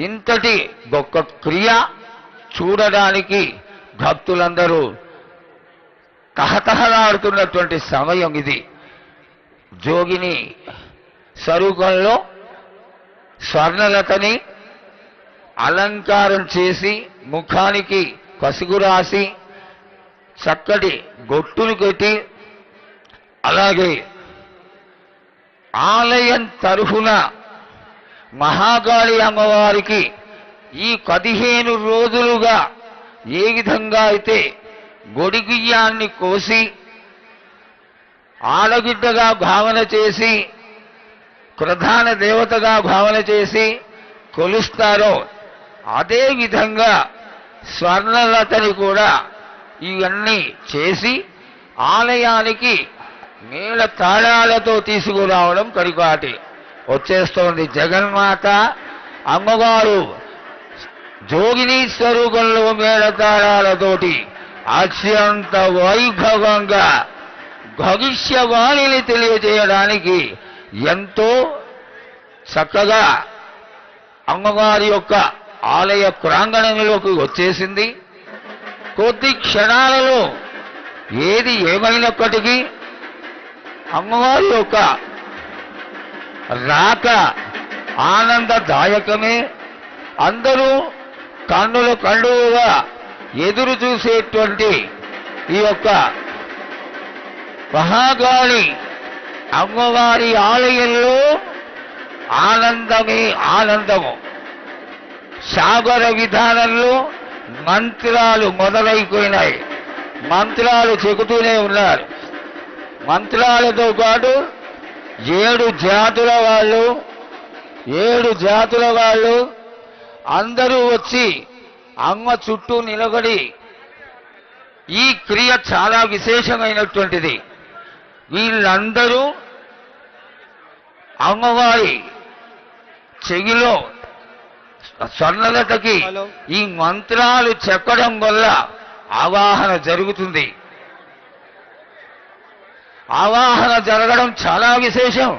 ఇంతటి గొప్ప క్రియ చూడడానికి భక్తులందరూ తహతహలాడుతున్నటువంటి సమయం ఇది. జోగిని స్వరూపంలో స్వర్ణలతని అలంకారం చేసి ముఖానికి పసుగు రాసి చక్కటి గొట్టును కొట్టి, అలాగే ఆలయం తరఫున మహాకాళి అమ్మవారికి ఈ 15 రోజులుగా ఏ విధంగా అయితే గొడిగుయ్యాన్ని కోసి ఆడగిడ్డగా భావన చేసి ప్రధాన దేవతగా భావన చేసి కొలుస్తారో అదే విధంగా స్వర్ణలతని కూడా ఇవన్నీ చేసి ఆలయానికి మేళ తాళాలతో తీసుకురావడం పరిపాటి. వచ్చేస్తోంది జగన్మాత అమ్మవారు జోగిని స్వరూపంలో మేళతాళాలతోటి అత్యంత వైభవంగా భవిష్యవాణిని తెలియజేయడానికి ఎంతో చక్కగా అమ్మవారి యొక్క ఆలయ ప్రాంగణంలోకి వచ్చేసింది. కొద్ది క్షణాలలో ఏది ఏమైనప్పటికీ అమ్మవారి యొక్క రాక ఆనందదాయకమే. అందరూ కన్నుల కండుగా ఎదురు చూసేటువంటి ఈ యొక్క మహాకాళి అమ్మవారి ఆలయంలో ఆనందమే ఆనందము. సాగర విధానంలో మంత్రాలు మొదలైపోయినాయి. మంత్రాలు చెబుతూనే ఉన్నారు. మంత్రాలతో పాటు 7 జాతుల వాళ్ళు అందరూ వచ్చి అమ్మ చుట్టూ నిలబడి, ఈ క్రియ చాలా విశేషమైనటువంటిది. వీళ్ళందరూ అమ్మవారి చెవిలో స్వర్ణలతకి ఈ మంత్రాలు చెప్పడం వల్ల ఆవాహన జరుగుతుంది. ఆవాహన జరగడం చాలా విశేషం.